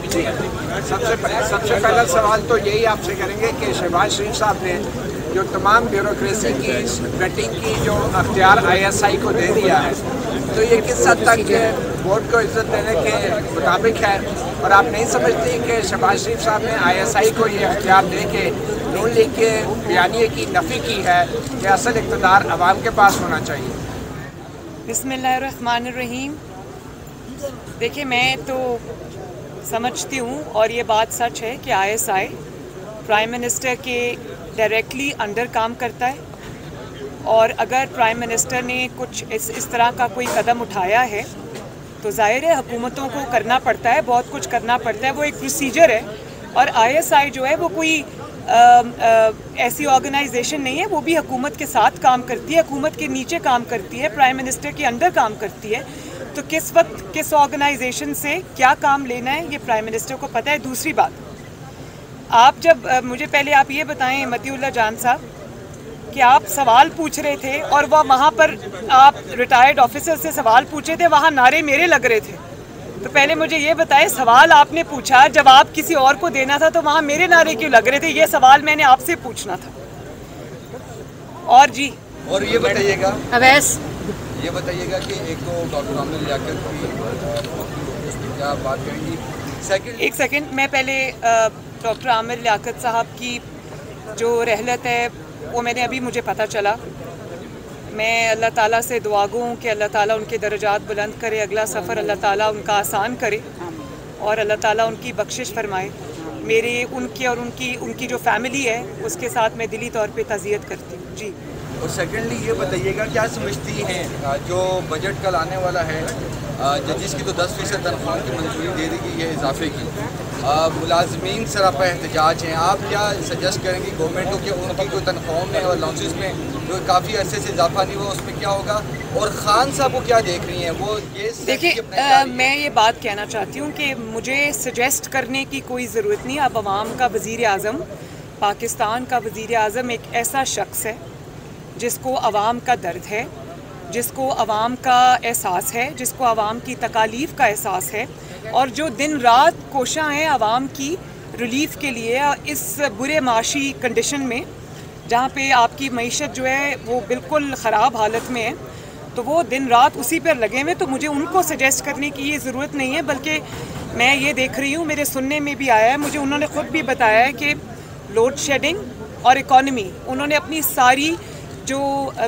जी, सबसे पहला सवाल तो यही आपसे करेंगे कि शहबाज शरीफ साहब ने जो तमाम ब्यूरोक्रेसी की वेटिंग की जो अख्तियार ISI को दे दिया है, तो ये किस हद तक वोट को इज्जत देने के मुताबिक है? और आप नहीं समझती कि शहबाज शरीफ साहब ने ISI को ये अख्तियार दे के नून लीग के बयानिए की नफ़ी की है कि असल इक़्तिदार अवाम के पास होना चाहिए? बिस्मिल्लाहिर्रहमानिर्रहीम। देखिए, मैं तो समझती हूँ और ये बात सच है कि ISI प्राइम मिनिस्टर के डायरेक्टली अंडर काम करता है, और अगर प्राइम मिनिस्टर ने कुछ इस तरह का कोई कदम उठाया है तो ज़ाहिर है हुकूमतों को करना पड़ता है, बहुत कुछ करना पड़ता है, वो एक प्रोसीजर है। और ISI जो है वो कोई ऐसी ऑर्गेनाइजेशन नहीं है, वो भी हुकूमत के साथ काम करती है, हुकूमत के नीचे काम करती है, प्राइम मिनिस्टर के अंडर काम करती है। तो किस वक्त किस ऑर्गेनाइजेशन से क्या काम लेना है ये प्राइम मिनिस्टर को पता है। दूसरी बात, आप जब मुझे पहले आप ये बताएं मतीउल्लाह जान साहब कि आप सवाल पूछ रहे थे और वहाँ पर आप रिटायर्ड ऑफिसर से सवाल पूछे थे, वहाँ नारे मेरे लग रहे थे। तो पहले मुझे ये बताएं, सवाल आपने पूछा, जवाब किसी और को देना था, तो वहाँ मेरे नारे क्यों लग रहे थे? ये सवाल मैंने आपसे पूछना था। और जी, और ये बताइएगा अवैस, ये बताइएगा कि एक तो डॉक्टर आमिर लियाकत की क्या बात करेंगी? एक सेकंड, मैं पहले डॉक्टर आमिर लियाकत साहब की जो रहलत है वो मैंने अभी मुझे पता चला। मैं अल्लाह ताला से दुआ गो हूँ कि अल्लाह ताला उनके दर्जात बुलंद करे, अगला सफ़र अल्लाह ताला उनका आसान करे और अल्लाह ताला उनकी बख्शिश फरमाए। मेरे उनकी और उनकी जो फैमिली है उसके साथ मैं दिली तौर पे ताज़ियत करती हूँ। जी। और सेकेंडली ये बताइएगा, क्या समझती हैं जो बजट कल आने वाला है, जजिस की तो 10% तनख्वाह की मंजूरी दे दी गई है इजाफे की, मुलाजमीन सरापा एहतजाज हैं, आप क्या सजेस्ट करेंगे गवर्नमेंट को कि उनकी कोई तनख्वाहों में और अलाउंसेस में जो काफ़ी अरसे से इजाफा नहीं हुआ उसमें क्या होगा? और खान साहब को क्या देख रही हैं वो? ये देखिए, मैं ये बात कहना चाहती हूँ कि मुझे सजेस्ट करने की कोई ज़रूरत नहीं। अब अवाम का वज़ीर आज़म, पाकिस्तान का वज़ीर आज़म एक ऐसा शख्स है जिसको अवाम का दर्द है, जिसको अवाम का एहसास है, जिसको अवाम की तकालीफ का एहसास है, और जो दिन रात कोशां हैं अवाम की रिलीफ के लिए इस बुरे माशी कंडीशन में जहाँ पे आपकी मईशत जो है वो बिल्कुल ख़राब हालत में है, तो वो दिन रात उसी पर लगे हुए। तो मुझे उनको सजेस्ट करने की ये ज़रूरत नहीं है, बल्कि मैं ये देख रही हूँ, मेरे सुनने में भी आया है, मुझे उन्होंने ख़ुद भी बताया है कि लोड शेडिंग और इकॉनमी, उन्होंने अपनी सारी जो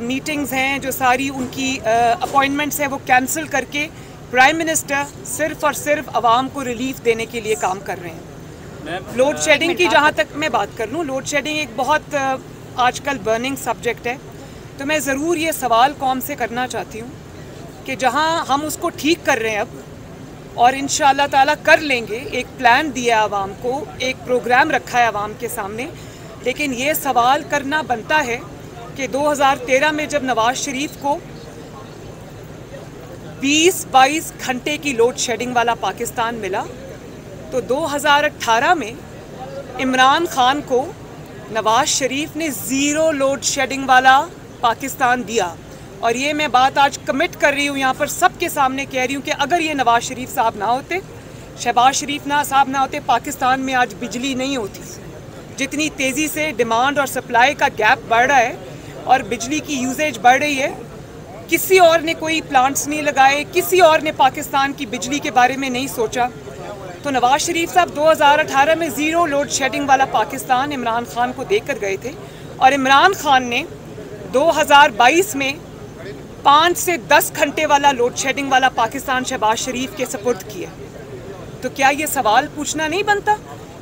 मीटिंग्स हैं, जो सारी उनकी अपॉइंटमेंट्स हैं, वो कैंसिल करके प्राइम मिनिस्टर सिर्फ़ और सिर्फ आवाम को रिलीफ देने के लिए काम कर रहे हैं। लोड शेडिंग की जहाँ तक मैं बात कर लूँ, लोड शेडिंग एक बहुत आजकल बर्निंग सब्जेक्ट है। तो मैं ज़रूर ये सवाल कौम से करना चाहती हूँ कि जहाँ हम उसको ठीक कर रहे हैं अब, और इंशाअल्लाह ताला कर लेंगे, एक प्लान दिया है आवाम को, एक प्रोग्राम रखा है आवाम के सामने, लेकिन ये सवाल करना बनता है कि 2013 में जब नवाज शरीफ को 20-22 घंटे की लोड शेडिंग वाला पाकिस्तान मिला, तो 2018 में इमरान खान को नवाज शरीफ ने ज़ीरो लोड शेडिंग वाला पाकिस्तान दिया। और ये मैं बात आज कमिट कर रही हूँ, यहाँ पर सबके सामने कह रही हूँ कि अगर ये नवाज शरीफ साहब ना होते, शहबाज शरीफ साहब ना होते, पाकिस्तान में आज बिजली नहीं होती। जितनी तेज़ी से डिमांड और सप्लाई का गैप बढ़ रहा है और बिजली की यूजेज बढ़ रही है, किसी और ने कोई प्लांट्स नहीं लगाए, किसी और ने पाकिस्तान की बिजली के बारे में नहीं सोचा। तो नवाज शरीफ साहब 2018 में ज़ीरो लोड शेडिंग वाला पाकिस्तान इमरान खान को देकर गए थे, और इमरान खान ने 2022 में 5 से 10 घंटे वाला लोड शेडिंग वाला पाकिस्तान शहबाज शरीफ के सपुर्द किया। तो क्या ये सवाल पूछना नहीं बनता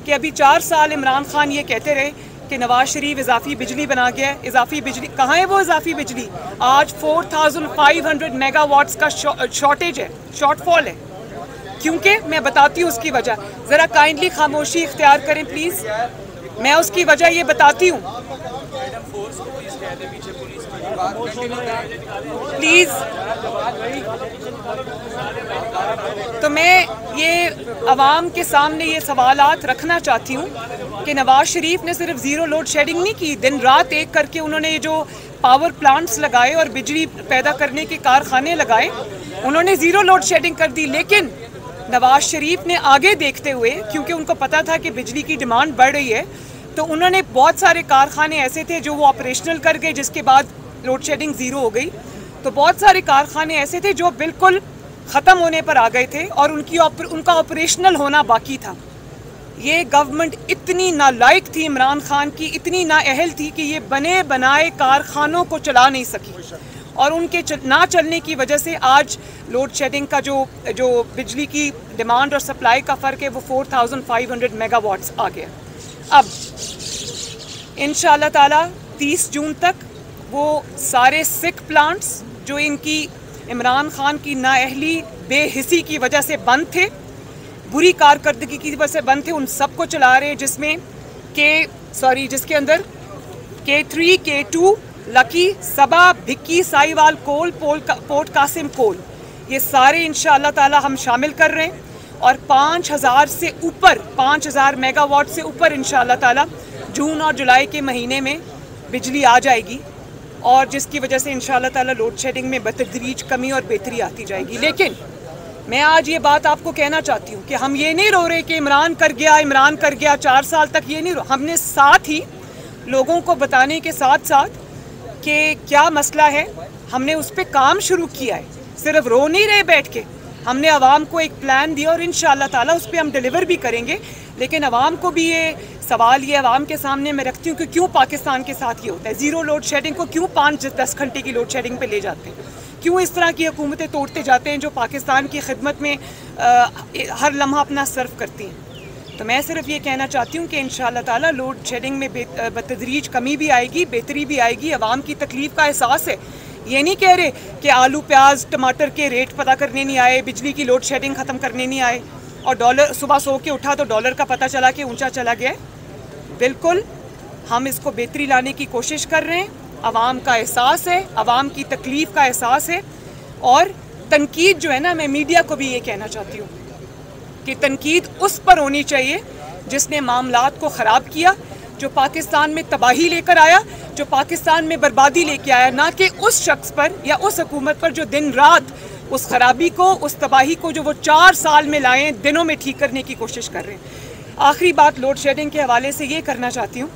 कि अभी 4 साल इमरान खान ये कहते रहे कि नवाज शरीफ इजाफी बिजली बना गया है? इजाफी बिजली कहाँ है? वो इजाफी बिजली आज 4500 मेगावाट्स का शॉर्टेज है, शॉर्टफॉल है। क्योंकि मैं बताती हूँ उसकी वजह, ज़रा काइंडली खामोशी इख्तियार करें प्लीज़। मैं उसकी वजह ये बताती हूँ प्लीज़। तो मैं ये अवाम के सामने ये सवालात रखना चाहती हूँ कि नवाज शरीफ ने सिर्फ ज़ीरो लोड शेडिंग नहीं की, दिन रात एक करके उन्होंने ये जो पावर प्लांट्स लगाए और बिजली पैदा करने के कारखाने लगाए, उन्होंने ज़ीरो लोड शेडिंग कर दी। लेकिन नवाज शरीफ ने आगे देखते हुए, क्योंकि उनको पता था कि बिजली की डिमांड बढ़ रही है, तो उन्होंने बहुत सारे कारखाने ऐसे थे जो वो ऑपरेशनल कर गए, जिसके बाद लोड शेडिंग ज़ीरो हो गई। तो बहुत सारे कारखाने ऐसे थे जो बिल्कुल ख़त्म होने पर आ गए थे और उनका ऑपरेशनल होना बाकी था। ये गवर्नमेंट इतनी नालायक थी इमरान खान की, इतनी नाअहल थी कि ये बने बनाए कारखानों को चला नहीं सकी, और उनके ना चलने की वजह से आज लोड शेडिंग का जो बिजली की डिमांड और सप्लाई का फ़र्क है वो 4500 मेगावाट्स आ गया। अब इंशाअल्लाह ताला 30 जून तक वो सारे सिक प्लांट्स जो इनकी इमरान खान की नाअहली बेहिसी की वजह से बंद थे, बुरी कारकर्दगी की वजह से बंद थे, उन सबको चला रहे हैं, जिसके अंदर K3, K2, लकी, सबा, भिक्की, साहिवाल कोल, पोर्ट कासिम कोल, ये सारे इंशाअल्लाह ताला हम शामिल कर रहे हैं। और 5000 मेगावाट से ऊपर इंशाअल्लाह ताला जून और जुलाई के महीने में बिजली आ जाएगी, और जिसकी वजह से इंशाअल्लाह ताला लोड शेडिंग में बतदरीज कमी और बेहतरी आती जाएगी। लेकिन मैं आज ये बात आपको कहना चाहती हूँ कि हम ये नहीं रो रहे कि इमरान कर गया 4 साल तक, ये नहीं हमने साथ ही लोगों को बताने के साथ साथ कि क्या मसला है, हमने उस पर काम शुरू किया है। सिर्फ रो नहीं रहे बैठ के, हमने आवाम को एक प्लान दिया और इंशाअल्लाह ताला उस पर हम डिलीवर भी करेंगे। लेकिन आवाम को भी ये सवाल ये आवाम के सामने मैं रखती हूँ कि क्यों पाकिस्तान के साथ ये होता है, ज़ीरो लोड शेडिंग को क्यों 5-10 घंटे की लोड शेडिंग पे ले जाते हैं, क्यों इस तरह की हुकूमतें तोड़ते जाते हैं जो पाकिस्तान की खिदमत में हर लम्हा अपना सर्व करती हैं। तो मैं सिर्फ ये कहना चाहती हूँ कि इंशाअल्लाह ताला लोड शेडिंग में बतदरीज कमी भी आएगी, बेहतरी भी आएगी। आवाम की तकलीफ़ का एहसास है, ये नहीं कह रहे कि आलू प्याज टमाटर के रेट पता करने नहीं आए, बिजली की लोड शेडिंग ख़त्म करने नहीं आए, और डॉलर सुबह सो के उठा तो डॉलर का पता चला कि ऊंचा चला गया है। बिल्कुल हम इसको बेहतरी लाने की कोशिश कर रहे हैं। आवाम का एहसास है, आवाम की तकलीफ़ का एहसास है, और तनकीद जो है ना, मैं मीडिया को भी ये कहना चाहती हूँ कि तनकीद उस पर होनी चाहिए जिसने मामलात को ख़राब किया, जो पाकिस्तान में तबाही लेकर आया, जो पाकिस्तान में बर्बादी लेके आया, ना कि उस शख्स पर या उस हुकूमत पर जो दिन रात उस खराबी को, उस तबाही को जो वो 4 साल में लाए दिनों में ठीक करने की कोशिश कर रहे हैं। आखिरी बात लोड शेडिंग के हवाले से ये करना चाहती हूँ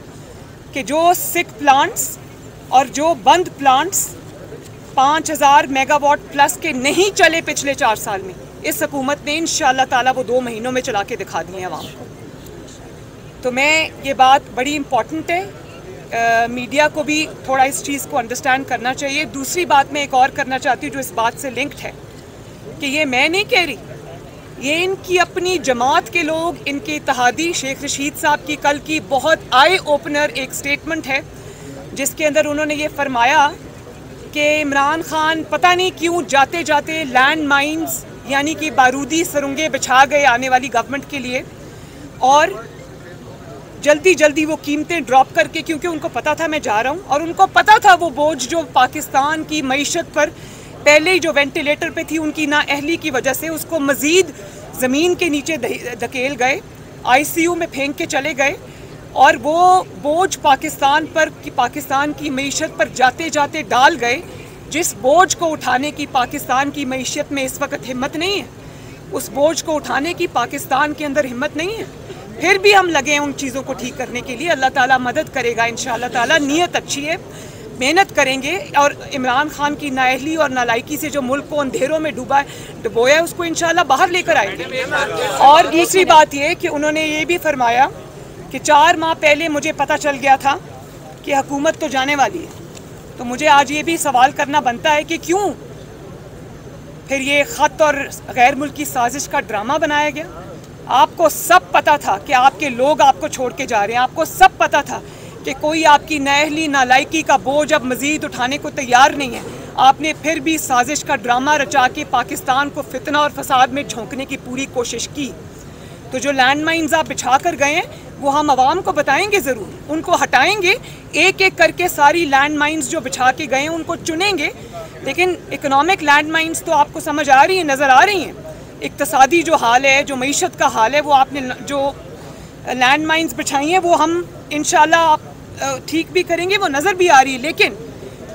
कि जो सिक प्लांट्स और जो बंद प्लांट्स 5000 मेगावाट प्लस के नहीं चले पिछले 4 साल में, इस हुकूमत ने इंशाअल्लाह ताला वो 2 महीनों में चला के दिखा दिए हैं आवाम को। तो मैं ये बात बड़ी इम्पॉर्टेंट है, मीडिया को भी थोड़ा इस चीज़ को अंडरस्टैंड करना चाहिए। दूसरी बात मैं एक और करना चाहती हूँ जो इस बात से लिंक्ड है कि ये मैं नहीं कह रही, ये इनकी अपनी जमात के लोग, इनके इत्तेहादी शेख रशीद साहब की कल की बहुत आई ओपनर एक स्टेटमेंट है जिसके अंदर उन्होंने ये फरमाया कि इमरान खान पता नहीं क्यों जाते जाते लैंड माइंस यानी कि बारूदी सुरंगें बिछा गए आने वाली गवर्नमेंट के लिए, और जल्दी जल्दी वो कीमतें ड्रॉप करके, क्योंकि उनको पता था मैं जा रहा हूँ, और उनको पता था वो बोझ जो पाकिस्तान की मईशत पर पहले ही जो वेंटिलेटर पे थी उनकी नाअहली की वजह से उसको मज़ीद ज़मीन के नीचे धकेल गए, ICU में फेंक के चले गए, और वो बोझ पाकिस्तान की मईशत पर जाते जाते डाल गए जिस बोझ को उठाने की पाकिस्तान की मईशत में इस वक्त हिम्मत नहीं है, उस बोझ को उठाने की पाकिस्तान के अंदर हिम्मत नहीं है। फिर भी हम लगे हैं उन चीज़ों को ठीक करने के लिए, अल्लाह ताला मदद करेगा इंशाअल्लाह ताला। नीयत अच्छी है, मेहनत करेंगे, और इमरान खान की नाअहली और नालायकी से जो मुल्क को अंधेरों में डुबोया है उसको इंशाअल्लाह बाहर लेकर आएंगे। और दूसरी बात ये कि उन्होंने ये भी फरमाया कि 4 माह पहले मुझे पता चल गया था कि हुकूमत तो जाने वाली है, तो मुझे आज ये भी सवाल करना बनता है कि क्यों फिर ये ख़त और गैर मुल्की साजिश का ड्रामा बनाया गया। आपको सब पता था कि आपके लोग आपको छोड़ के जा रहे हैं, आपको सब पता था कि कोई आपकी नाअहली नालायकी का बोझ अब मज़ीद उठाने को तैयार नहीं है। आपने फिर भी साजिश का ड्रामा रचा के पाकिस्तान को फितना और फसाद में झोंकने की पूरी कोशिश की। तो जो लैंड माइन्स आप बिछा कर गए हैं वो हम आवाम को बताएंगे ज़रूर, उनको हटाएंगे, एक एक करके सारी लैंड माइन्स जो बिछा के गए हैं उनको चुनेंगे। लेकिन इकोनॉमिक लैंड माइन्स तो आपको समझ आ रही है, नज़र आ रही हैं। इक्तसादी जो हाल है, जो मईशत का हाल है, वो आपने जो लैंड माइन्स बिछाई हैं वो हम इंशाल्लाह ठीक भी करेंगे, वो नज़र भी आ रही है। लेकिन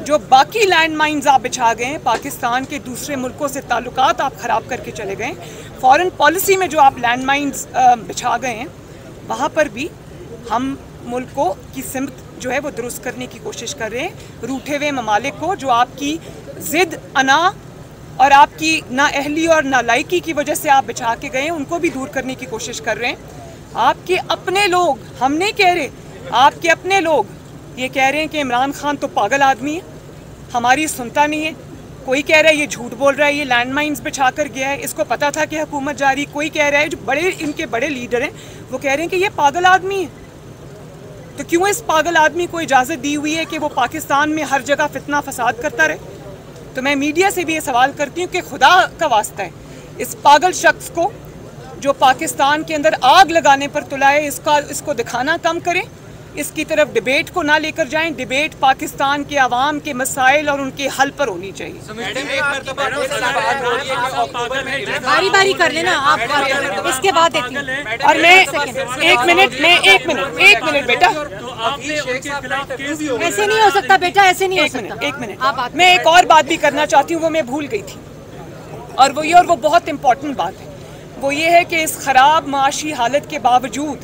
जो बाकी लैंड माइन्स आप बिछा गए हैं, पाकिस्तान के दूसरे मुल्कों से ताल्लुकात आप ख़राब करके चले गए, फॉरेन पॉलिसी में जो आप लैंड माइन्स बिछा गए हैं, वहाँ पर भी हम मुल्क को की सिमत जो है वो दुरुस्त करने की कोशिश कर रहे हैं। रूठे हुए ममालिक को जो आपकी ज़िद, अना और आपकी नाअहली और नालायकी की वजह से आप बिछा के गए हैं, उनको भी दूर करने की कोशिश कर रहे हैं। आपके अपने लोग, हम नहीं कह रहे, आपके अपने लोग ये कह रहे हैं कि इमरान खान तो पागल आदमी है, हमारी सुनता नहीं है। कोई कह रहा है ये झूठ बोल रहा है, ये लैंड माइन्स बिछा कर गया है, इसको पता था कि हुकूमत जा रही। कोई कह रहा है, जो बड़े इनके बड़े लीडर हैं, वो कह रहे हैं कि ये पागल आदमी है। तो क्यों इस पागल आदमी को इजाज़त दी हुई है कि वो पाकिस्तान में हर जगह फितना फसाद करता रहे? तो मैं मीडिया से भी ये सवाल करती हूँ कि खुदा का वास्ता है, इस पागल शख्स को जो पाकिस्तान के अंदर आग लगाने पर तुला है, इसको दिखाना कम करें, इसकी तरफ डिबेट को ना लेकर जाएं। डिबेट पाकिस्तान के अवाम के मसाइल और उनके हल पर होनी चाहिए। बारी बारी कर लेना आप, इसके बाद देती हूं। और मैं एक मिनट बेटा, ऐसे नहीं हो सकता बेटा, ऐसे नहीं हो सकता। एक मिनट मैं एक और बात भी करना चाहती हूँ, वो मैं भूल गई थी, और वो बहुत इम्पोर्टेंट बात है। वो ये है कि इस ख़राब माशी हालत के बावजूद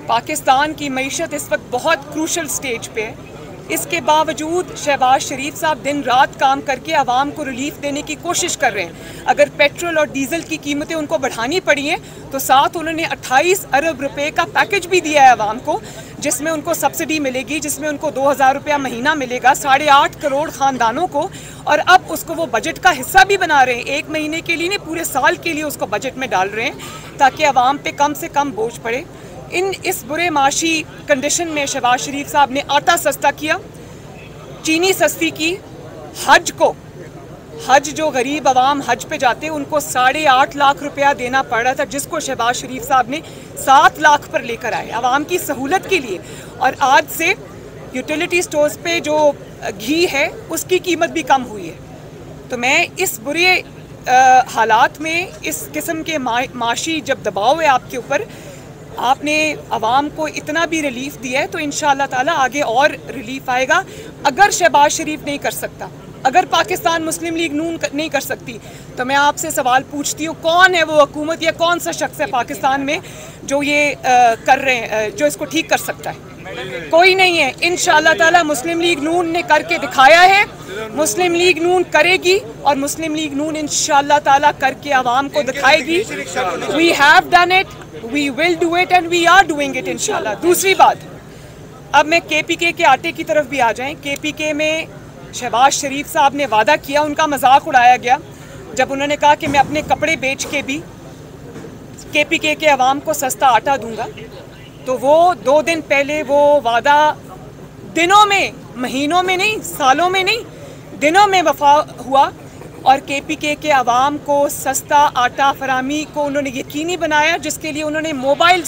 पाकिस्तान की मईशत इस वक्त बहुत क्रूशल स्टेज पे है। इसके बावजूद शहबाज शरीफ साहब दिन रात काम करके आवाम को रिलीफ देने की कोशिश कर रहे हैं। अगर पेट्रोल और डीजल की कीमतें उनको बढ़ानी पड़ी हैं, तो साथ उन्होंने 28 अरब रुपए का पैकेज भी दिया है आवाम को, जिसमें उनको सब्सिडी मिलेगी, जिसमें उनको 2000 रुपया महीना मिलेगा 8.5 करोड़ ख़ानदानों को। और अब उसको वो बजट का हिस्सा भी बना रहे हैं, एक महीने के लिए नहीं, पूरे साल के लिए उसको बजट में डाल रहे हैं, ताकि आवाम पे कम से कम बोझ पड़े। इस बुरे माशी कंडीशन में शहबाज शरीफ साहब ने आटा सस्ता किया, चीनी सस्ती की, हज जो गरीब आवाम हज पे जाते हैं उनको 8.5 लाख रुपया देना पड़ रहा था, जिसको शहबाज शरीफ साहब ने 7 लाख पर लेकर आए आवाम की सहूलत के लिए। और आज से यूटिलिटी स्टोर्स पे जो घी है उसकी कीमत भी कम हुई है। तो मैं इस बुरे हालात में, इस किस्म के माशी जब दबाव है आपके ऊपर, आपने आवाम को इतना भी रिलीफ दिया है, तो इंशाअल्लाह ताला आगे और रिलीफ आएगा। अगर शहबाज शरीफ नहीं कर सकता, अगर पाकिस्तान मुस्लिम लीग नून नहीं कर सकती, तो मैं आपसे सवाल पूछती हूँ, कौन है वो हुकूमत या कौन सा शख्स है पाकिस्तान में जो ये कर रहे हैं, जो इसको ठीक कर सकता है? कोई नहीं है। इंशाअल्लाह ताला मुस्लिम लीग नून ने करके दिखाया है, मुस्लिम लीग नून करेगी, और मुस्लिम लीग नून इंशाअल्लाह ताला करके आवाम को दिखाएगी। We have done it, we will do it and we are doing it इंशाअल्लाह। दूसरी बात, अब मैं KPK के आटे की तरफ भी आ जाएं। KPK में शहबाज शरीफ साहब ने वादा किया, उनका मजाक उड़ाया गया जब उन्होंने कहा कि मैं अपने कपड़े बेच के भी KPK के अवाम को सस्ता आटा दूंगा। तो वो 2 दिन पहले वो वादा दिनों में, महीनों में नहीं, सालों में नहीं, दिनों में वफा हुआ, और KPK के अवाम को सस्ता आटा फरामी को उन्होंने यकीनी बनाया, जिसके लिए उन्होंने मोबाइल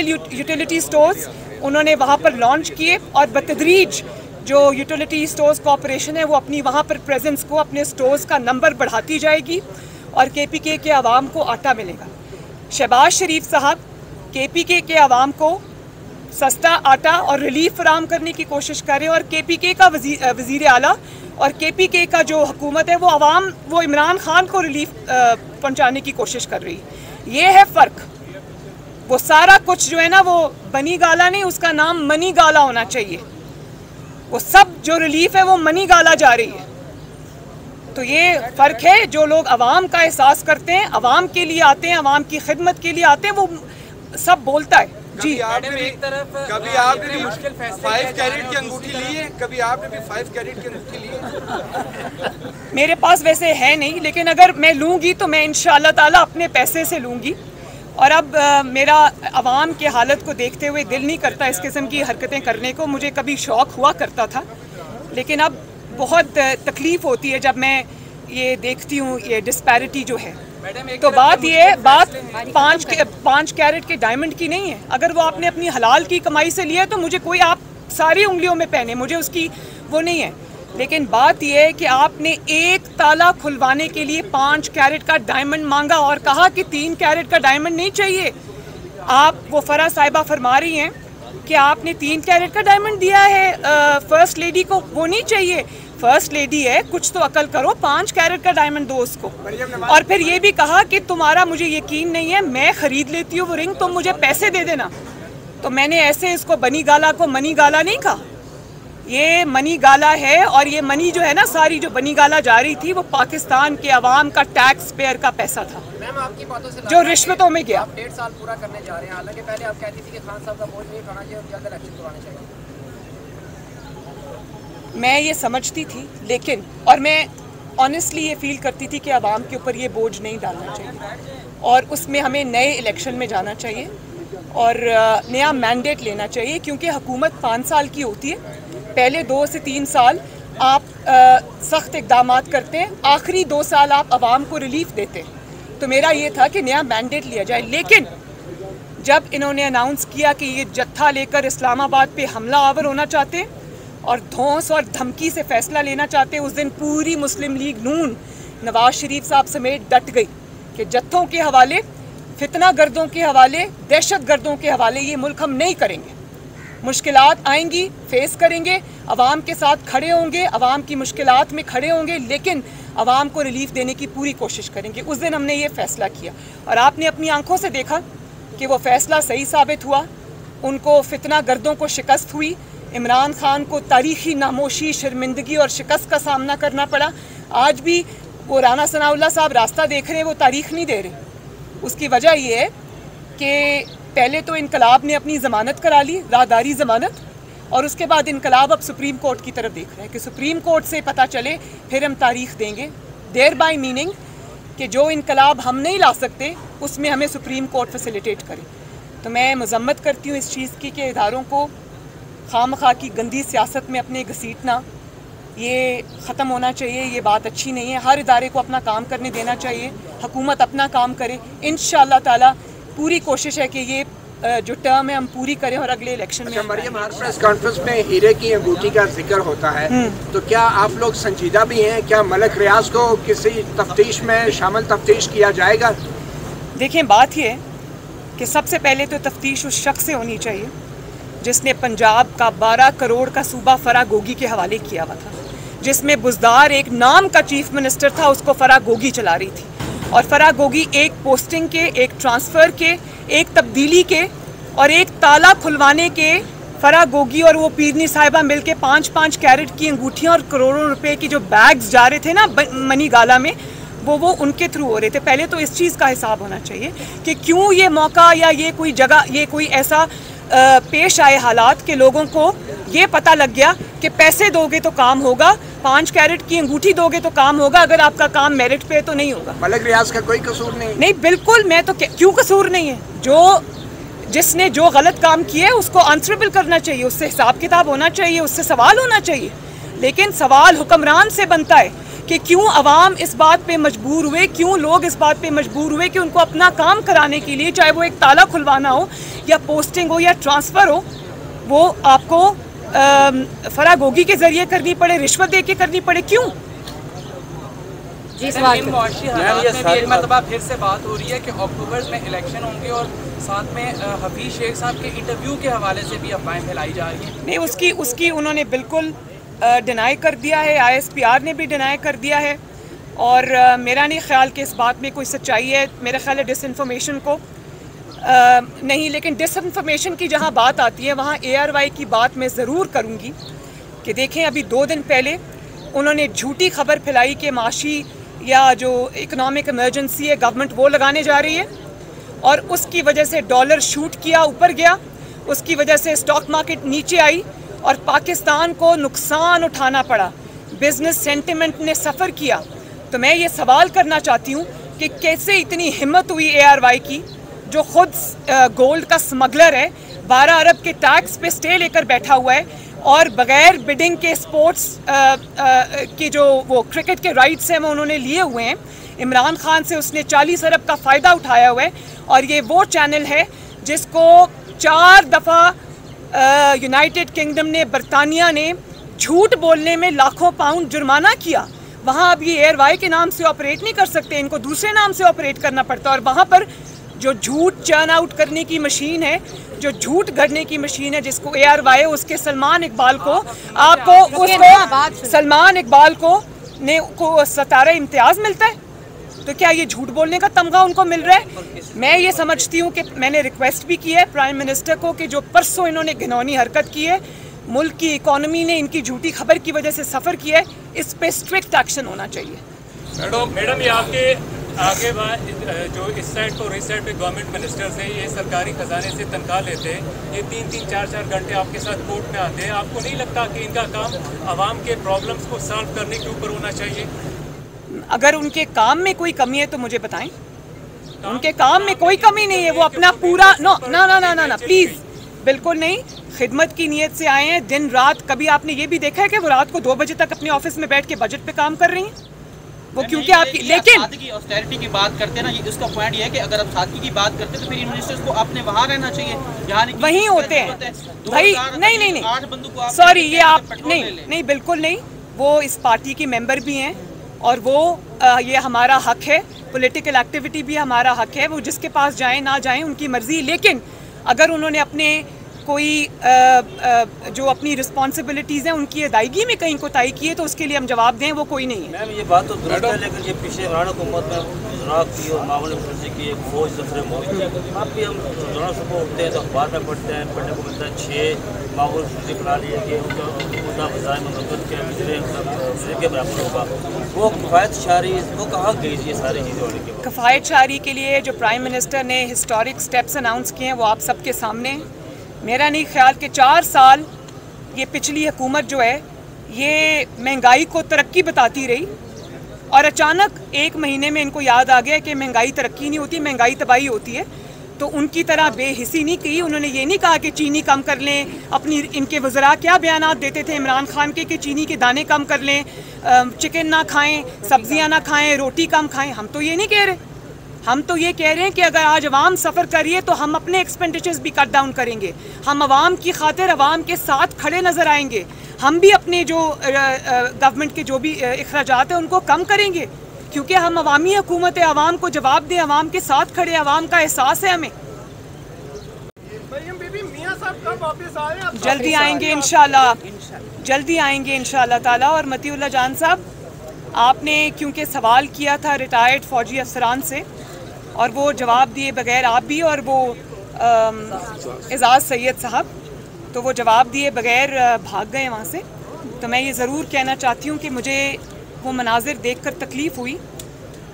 यूटिलिटी स्टोर्स उन्होंने वहाँ पर लॉन्च किए, और बतदरीज जो यूटिलिटी स्टोर्स कॉरपोरेशन है वो अपनी वहाँ पर प्रेजेंस को, अपने स्टोर्स का नंबर बढ़ाती जाएगी, और KPK के अवाम को आटा मिलेगा। शहबाज शरीफ साहब KPK के अवाम को सस्ता आटा और रिलीफ फराम करने की कोशिश करें, और KPK का वज़ीर आला और KPK का जो हुकूमत है वो इमरान खान को रिलीफ पहुंचाने की कोशिश कर रही है। ये है फ़र्क। वो सारा कुछ जो है ना, वो बनी गाला नहीं, उसका नाम मनी गाला होना चाहिए। वो सब जो रिलीफ है वो मनी गाला जा रही है। तो ये फ़र्क है। जो लोग अवाम का एहसास करते हैं, अवाम के लिए आते हैं, अवाम की खिदमत के लिए आते हैं, वो सब बोलता है। जी, कभी आपने भी 5 कैरेट की अंगूठी ली है? कभी आपने भी 5 कैरेट की अंगूठी ली है? मेरे पास वैसे है नहीं, लेकिन अगर मैं लूँगी तो मैं इंशाअल्लाह ताला अपने पैसे से लूँगी। और अब मेरा अवाम के हालत को देखते हुए दिल नहीं करता इस किस्म की हरकतें करने को। मुझे कभी शौक़ हुआ करता था, लेकिन अब बहुत तकलीफ़ होती है जब मैं ये देखती हूँ ये डिस्पैरिटी जो है। तो बात 5 कैरेट के डायमंड की नहीं है। अगर वो आपने अपनी हलाल की कमाई से लिया है तो मुझे कोई, आप सारी उंगलियों में पहने, मुझे उसकी वो नहीं है। लेकिन बात यह है कि आपने एक ताला खुलवाने के लिए 5 कैरेट का डायमंड मांगा और कहा कि 3 कैरेट का डायमंड नहीं चाहिए। आप, वो फरा साहिबा फरमा रही हैं कि आपने 3 कैरेट का डायमंड दिया है फर्स्ट लेडी को, वो नहीं चाहिए। फर्स्ट लेडी है, कुछ तो अकल करो, 5 कैरेट का डायमंड दो उसको। और फिर ये भी कहा कि तुम्हारा मुझे यकीन नहीं है, मैं खरीद लेती हूँ वो रिंग, तुम मुझे पैसे दे देना। तो मैंने ऐसे इसको बनी गाला को मनी गाला नहीं कहा, ये मनी गाला है। और ये मनी जो है ना, सारी जो बनी गाला जा रही थी वो पाकिस्तान के अवाम का टैक्स पेयर का पैसा था। मैम आपकी बातों से जो रिश्वतों में गया। आप 1.5 साल पूरा करने जा रहे हैं, हालांकि पहले आप कहती थी कि खान साहब का बोझ नहीं उठाना चाहिए और जल्द इलेक्शन करवाने चाहिए। मैं ये समझती थी, लेकिन और मैं ऑनेस्टली ये फील करती थी कि अवाम के ऊपर ये बोझ नहीं डालना चाहिए और उसमें हमें नए इलेक्शन में जाना चाहिए और नया मैंडेट लेना चाहिए, क्योंकि हुकूमत 5 साल की होती है। पहले 2 से 3 साल आप सख्त इक़दामात करते हैं, आखिरी 2 साल आप अवाम को रिलीफ देते हैं। तो मेरा ये था कि नया मैंडेट लिया जाए। लेकिन जब इन्होंने अनाउंस किया कि ये जत्था लेकर इस्लामाबाद पे हमला आवर होना चाहते हैं और धौंस और धमकी से फैसला लेना चाहते हैं, उस दिन पूरी मुस्लिम लीग नून नवाज शरीफ साहब समेत डट गई कि जत्थों के हवाले, फितना गर्दों के हवाले, दहशत गर्दों के हवाले ये मुल्क हम नहीं करेंगे। मुश्किलात आएंगी, फेस करेंगे, अवाम के साथ खड़े होंगे, अवाम की मुश्किलात में खड़े होंगे, लेकिन अवाम को रिलीफ देने की पूरी कोशिश करेंगे। उस दिन हमने ये फ़ैसला किया और आपने अपनी आंखों से देखा कि वो फ़ैसला सही साबित हुआ। उनको फितना गर्दों को शिकस्त हुई, इमरान खान को तारीख़ी नामोशी, शर्मिंदगी और शिकस्त का सामना करना पड़ा। आज भी वो राना सनाउल्लाह साहब रास्ता देख रहे हैं, वो तारीख़ नहीं दे रहे। उसकी वजह ये है कि पहले तो इनकलाब ने अपनी ज़मानत करा ली, राहदारी ज़मानत, और उसके बाद इनकलाब अब सुप्रीम कोर्ट की तरफ देख रहा है कि सुप्रीम कोर्ट से पता चले फिर हम तारीख़ देंगे। देयर बाय मीनिंग कि जो इनकलाब हम नहीं ला सकते उसमें हमें सुप्रीम कोर्ट फैसिलिटेट करे। तो मैं मज़म्मत करती हूँ इस चीज़ की कि इदारों को खामखा की गंदी सियासत में अपने घसीटना ये ख़त्म होना चाहिए। ये बात अच्छी नहीं है। हर इदारे को अपना काम करने देना चाहिए, हुकूमत अपना काम करे। इंशाअल्लाह ताला पूरी कोशिश है कि ये जो टर्म है हम पूरी करें और अगले इलेक्शन में। मरियम, हर प्रेस कॉन्फ्रेंस में हीरे की अंगूठी का जिक्र होता है, तो क्या आप लोग संजीदा भी हैं? क्या मलिक रियाज को किसी तफ्तीश में शामिल तफ्तीश किया जाएगा? देखें, बात ये है कि सबसे पहले तो तफ्तीश उस शख्स से होनी चाहिए जिसने पंजाब का 12 करोड़ का सूबा फरागोगी के हवाले किया हुआ था, जिसमें बुज़दार एक नाम का चीफ मिनिस्टर था, उसको फरागोगी चला रही थी। और फरागोगी एक पोस्टिंग के, एक ट्रांसफ़र के, एक तब्दीली के और एक ताला खुलवाने के, फरागोगी और वो पीरनी साहिबा मिलके 5-5 कैरेट की अंगूठियाँ और करोड़ों रुपए की जो बैग्स जा रहे थे ना मनी गाला में, वो उनके थ्रू हो रहे थे। पहले तो इस चीज़ का हिसाब होना चाहिए कि क्यों ये मौका या ये कोई जगह, ये कोई ऐसा पेश आए हालात के लोगों को ये पता लग गया कि पैसे दोगे तो काम होगा, 5 कैरेट की अंगूठी दोगे तो काम होगा, अगर आपका काम मेरिट पे तो नहीं होगा। मलिक रियाज का कोई कसूर नहीं? नहीं, बिल्कुल। मैं तो क्यों कसूर नहीं है? जिसने जो गलत काम किया है उसको आंसरेबल करना चाहिए, उससे हिसाब किताब होना चाहिए, उससे सवाल होना चाहिए। लेकिन सवाल हुक्मरान से बनता है कि क्यों अवाम इस बात पे मजबूर हुए, क्यों लोग इस बात पे मजबूर हुए कि उनको अपना काम कराने के लिए, चाहे वो एक ताला खुलवाना हो या पोस्टिंग हो या ट्रांसफ़र हो, वो आपको फरागोगी के जरिए करनी पड़े, रिश्वत दे के करनी पड़े। क्यों? एक मरतबा फिर से बात हो रही है कि अक्टूबर में इलेक्शन होंगे और साथ में हफीज शेख साहब के इंटरव्यू के हवाले से भी अफवाहें फैलाई जा रही हैं। नहीं, उसकी उन्होंने बिल्कुल डिनाई कर दिया है, ISPR ने भी डिनाई कर दिया है और मेरा नहीं ख्याल कि इस बात में कोई सच्चाई है। मेरा ख्याल है डिसइंफॉर्मेशन को नहीं, लेकिन डिसइंफॉर्मेशन की जहाँ बात आती है वहाँ ARY की बात मैं ज़रूर करूँगी कि देखें, अभी 2 दिन पहले उन्होंने झूठी खबर फैलाई कि माशी या जो इकनॉमिक इमरजेंसी है गवर्नमेंट वो लगाने जा रही है और उसकी वजह से डॉलर शूट किया, ऊपर गया, उसकी वजह से स्टॉक मार्केट नीचे आई और पाकिस्तान को नुकसान उठाना पड़ा, बिजनेस सेंटिमेंट ने सफ़र किया। तो मैं ये सवाल करना चाहती हूँ कि कैसे इतनी हिम्मत हुई ARY की, जो खुद गोल्ड का स्मगलर है, 12 अरब के टैक्स पे स्टे लेकर बैठा हुआ है और बगैर बिडिंग के स्पोर्ट्स की जो वो क्रिकेट के राइट्स हैं वो उन्होंने लिए हुए हैं। इमरान खान से उसने 40 अरब का फ़ायदा उठाया हुआ है और ये वो चैनल है जिसको 4 दफ़ा यूनाइटेड किंगडम ने, बरतानिया ने झूठ बोलने में लाखों पाउंड जुर्माना किया। वहाँ अब ये ARY के नाम से ऑपरेट नहीं कर सकते, इनको दूसरे नाम से ऑपरेट करना पड़ता है और वहाँ पर जो झूठ चर्न आउट करने की मशीन है, जो झूठ गढ़ने की मशीन है, जिसको ARY उसके सलमान इकबाल को सलमान इकबाल को सतारा इम्तियाज मिलता है, तो क्या ये झूठ बोलने का तमगा उनको मिल रहा है? मैं ये समझती हूँ कि मैंने रिक्वेस्ट भी की है प्राइम मिनिस्टर को कि जो परसों इन्होंने घिनौनी हरकत की है, मुल्क की इकोनॉमी ने इनकी झूठी खबर की वजह से सफ़र किया है, इस पे स्ट्रिक्ट एक्शन होना चाहिए। मैडम ये आपके आगे जो इस साइड को इस साइड पे गवर्नमेंट मिनिस्टर्स हैं, ये सरकारी खजाने से तनख्वाह लेते हैं, ये 3-3, 4-4 घंटे आपके साथ कोर्ट में आते हैं। आपको नहीं लगता कि इनका काम आवाम के प्रॉब्लम्स को सॉल्व करने के ऊपर होना चाहिए? अगर उनके काम में कोई कमी है तो मुझे बताएं। उनके काम में कोई कमी नहीं है, वो अपना पूरा ना प्लीज़, बिल्कुल नहीं। खिदमत की नीयत से आए हैं, दिन रात। कभी आपने ये भी देखा है कि वो रात को 2 बजे तक अपने ऑफिस में बैठ के बजट पे काम कर रही हैं? वो क्योंकि आपकी, लेकिन ऑस्टेरिटी की बात करते हैं ना, इसका पॉइंट ये है कि अगर आप सादगी की बात करते हैं तो फिर इन मिनिस्टर्स को आपने वहाँ रहना चाहिए, वहीं होते हैं भाई। नहीं, सॉरी, ये आप नहीं, बिल्कुल नहीं। वो इस पार्टी की मेंबर भी हैं और वो ये हमारा हक है, पॉलिटिकल एक्टिविटी भी हमारा हक है, वो जिसके पास जाएं ना जाएं उनकी मर्जी। लेकिन अगर उन्होंने अपने कोई जो अपनी रिस्पॉन्सिबिलिटीज़ हैं उनकी अदायगी में कहीं कोताही की है तो उसके लिए हम जवाब दें, वो कोई नहीं है। मैम ये बात तो दुरुस्त है, लेकिन ये पीछे इमरान हुकूमत में राख की और मामले की एक फौज सफर मौजूद है। आप भी हम दोनों सुबह उठते हैं तो अखबार में पढ़ते हैं, पढ़ने को मिलता है 6 मामूल सूची बना लिए कि उनका वज़ाय ममलकत के बराबर होगा। वो किफ़ायत शारी वो कहाँ गई ये सारी चीज़ें होने के बाद? किफ़ायत शारी के लिए जो प्राइम मिनिस्टर ने हिस्टोरिक स्टेप्स अनाउंस किए हैं वो आप सबके सामने। मेरा नहीं ख्याल कि 4 साल ये पिछली हुकूमत जो है ये महंगाई को तरक्की बताती रही और अचानक 1 महीने में इनको याद आ गया कि महंगाई तरक्की नहीं होती, महंगाई तबाही होती है। तो उनकी तरह बेहिसी नहीं की। उन्होंने ये नहीं कहा कि चीनी कम कर लें। अपनी इनके वज़रा क्या बयानात देते थे इमरान खान के कि चीनी के दाने कम कर लें, चिकन ना खाएं, सब्जियां ना खाएं, रोटी कम खाएं। हम तो ये नहीं कह रहे। हम तो ये कह रहे हैं कि अगर आज अवाम सफ़र करिए तो हम अपने एक्सपेंडिचर्स भी कट डाउन करेंगे। हम अवाम की खातिर अवाम के साथ खड़े नज़र आएंगे। हम भी अपने जो गवर्नमेंट के जो भी अखराजात हैं उनको कम करेंगे, क्योंकि हम अवामी हुकूमत है। अवाम को जवाब दें, अवाम के साथ खड़े, अवाम का एहसास है हमें। जल्दी आएंगे इंशाल्लाह, जल्दी आएंगे इंशाल्लाह ताला। और मतीउल्लाह जान साहब, आपने क्योंकि सवाल किया था रिटायर्ड फ़ौजी अफसरान से और वो जवाब दिए बगैर, आप भी और वो एजाज़ सैयद साहब, तो वो जवाब दिए बगैर भाग गए वहाँ से। तो मैं ये ज़रूर कहना चाहती हूँ कि मुझे वो मनाजिर देखकर तकलीफ़ हुई।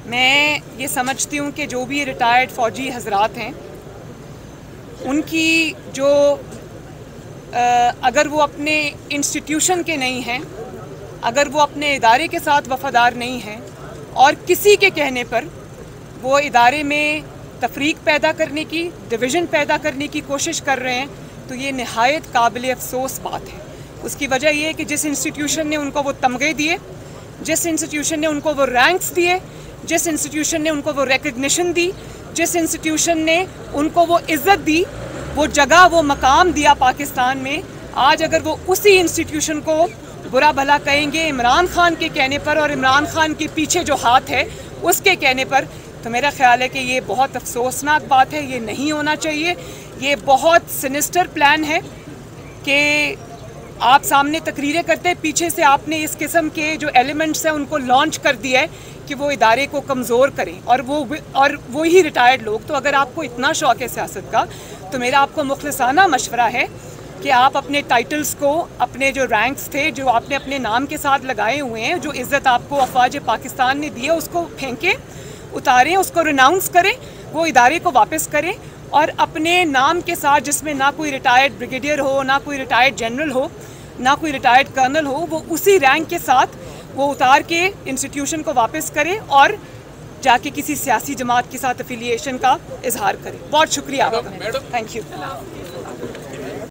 मैं ये समझती हूँ कि जो भी रिटायर्ड फ़ौजी हजरात हैं उनकी जो अगर वो अपने इंस्टीट्यूशन के नहीं हैं, अगर वो अपने इदारे के साथ वफ़ादार नहीं हैं और किसी के कहने पर वो इदारे में तफरीक पैदा करने की, डिवीज़न पैदा करने की कोशिश कर रहे हैं, तो ये नहायत काबिल अफसोस बात है। उसकी वजह ये है कि जिस इंस्टीट्यूशन ने उनको वो तमगे दिए, जिस इंस्टीट्यूशन ने उनको वो रैंक्स दिए, जिस इंस्टीट्यूशन ने उनको वो रिकग्निशन दी, जिस इंस्टीट्यूशन ने उनको वो इज़्ज़त दी, वो जगह, वो मकाम दिया पाकिस्तान में, आज अगर वो उसी इंस्टीट्यूशन को बुरा भला कहेंगे इमरान खान के कहने पर और इमरान खान के पीछे जो हाथ है उसके कहने पर, तो मेरा ख्याल है कि ये बहुत अफसोसनाक बात है। ये नहीं होना चाहिए। ये बहुत सिनिस्टर प्लान है कि आप सामने तकरीरें करते हैं, पीछे से आपने इस किस्म के जो एलिमेंट्स हैं उनको लॉन्च कर दिया है कि वो इदारे को कमज़ोर करें और वो ही रिटायर्ड लोग। तो अगर आपको इतना शौक़ है सियासत का, तो मेरा आपको मुखलिसाना मशवरा है कि आप अपने टाइटल्स को, अपने जो रैंक्स थे जो आपने अपने नाम के साथ लगाए हुए हैं, जो इज़्ज़त आपको अफवाज पाकिस्तान ने दी है, उसको फेंकें, उतारें, उसको रिनाउंस करें, वो इदारे को वापस करें और अपने नाम के साथ, जिसमें ना कोई रिटायर्ड ब्रिगेडियर हो, ना कोई रिटायर्ड जनरल हो, ना कोई रिटायर्ड कर्नल हो, वो उसी रैंक के साथ वो उतार के इंस्टीट्यूशन को वापस करें और जाके किसी सियासी जमात के साथ एफिलिएशन का इजहार करें। बहुत शुक्रिया आपका। Thank you.